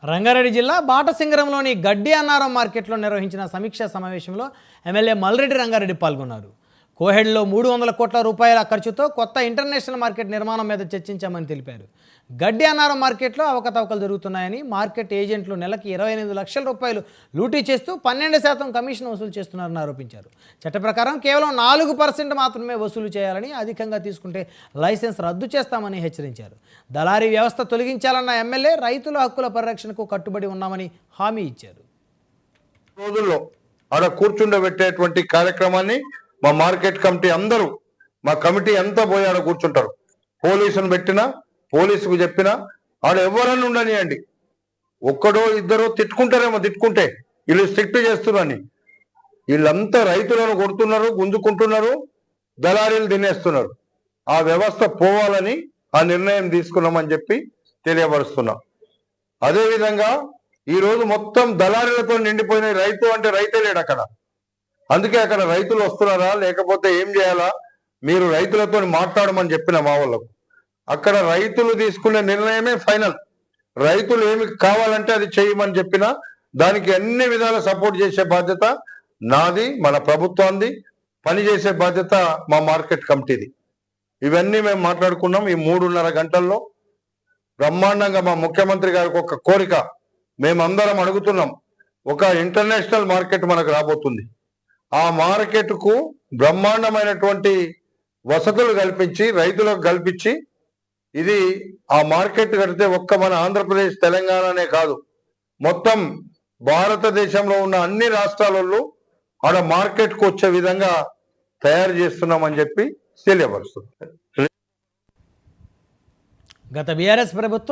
రంగారెడ్డి జిల్లా బాటసింగరంలోని గడ్డి అన్నారం మార్కెట్లో నిర్వహించిన సమీక్షా సమావేశంలో ఎమ్మెల్యే మల్రెడ్డి రంగారెడ్డి పాల్గొన్నారు. కోహెడ్లో 300 కోట్ల రూపాయల ఖర్చుతో కొత్త ఇంటర్నేషనల్ మార్కెట్ నిర్మాణం మీద చర్చించామని తెలిపారు. గడ్డి అన్నారం మార్కెట్లో అవకతవకలు జరుగుతున్నాయని, మార్కెట్ ఏజెంట్లు నెలకి 28 లక్షల రూపాయలు లూటీ చేస్తూ 12% కమిషన్ వసూలు చేస్తున్నారని ఆరోపించారు. చట్ట ప్రకారం కేవలం 4% మాత్రమే వసూలు చేయాలని, అధికంగా తీసుకుంటే లైసెన్స్ రద్దు చేస్తామని హెచ్చరించారు. దళారీ వ్యవస్థ తొలగించాలన్న ఎమ్మెల్యే రైతుల హక్కుల పరిరక్షణకు కట్టుబడి ఉన్నామని హామీ ఇచ్చారు. రోజుల్లో ఆడ కూర్చుండబెట్టేటువంటి కార్యక్రమాన్ని మా మార్కెట్ కమిటీ అందరూ, మా కమిటీ అంతా పోయి ఆడ కూర్చుంటారు. పోలీసును పెట్టినా, పోలీసుకు చెప్పినా ఆడ ఎవరన్నా ఉండనియండి, ఒక్కడో ఇద్దరో తిట్టుకుంటారేమో, తిట్టుకుంటే వీళ్ళు స్ట్రిక్ట్ చేస్తున్నారని, వీళ్ళంతా రైతులను కొడుతున్నారు, గుంజుకుంటున్నారు, దళారీలు తినేస్తున్నారు. ఆ వ్యవస్థ పోవాలని ఆ నిర్ణయం తీసుకున్నామని చెప్పి తెలియపరుస్తున్నాం. అదేవిధంగా ఈరోజు మొత్తం దళారీలతో నిండిపోయిన రైతు అంటే రైతే లేడు అక్కడ. అందుకే అక్కడ రైతులు వస్తున్నారా లేకపోతే ఏం చేయాలా, మీరు రైతులతో మాట్లాడమని చెప్పిన మా వాళ్ళకు. అక్కడ రైతులు తీసుకునే నిర్ణయమే ఫైనల్. రైతులు ఏమి కావాలంటే అది చేయమని చెప్పినా దానికి అన్ని విధాల సపోర్ట్ చేసే బాధ్యత నాది, మన ప్రభుత్వాన్ని. పనిచేసే బాధ్యత మా మార్కెట్ కమిటీది. ఇవన్నీ మేము మాట్లాడుకున్నాం. ఈ 3.5 గంటల్లో బ్రహ్మాండంగా మా ముఖ్యమంత్రి గారికి ఒక కోరిక మేమందరం అడుగుతున్నాం. ఒక ఇంటర్నేషనల్ మార్కెట్ మనకు రాబోతుంది. ఆ మార్కెట్కు బ్రహ్మాండమైనటువంటి వసతులు కల్పించి, రైతులకు కల్పించి, ఇది ఆ మార్కెట్ కడితే ఒక్క మన ఆంధ్రప్రదేశ్ తెలంగాణనే కాదు, మొత్తం భారతదేశంలో ఉన్న అన్ని రాష్ట్రాలలో ఆడ మార్కెట్కు వచ్చే విధంగా తయారు చేస్తున్నామని చెప్పి తెలియపరుస్తుంది. గత బీఆర్ఎస్ ప్రభుత్వం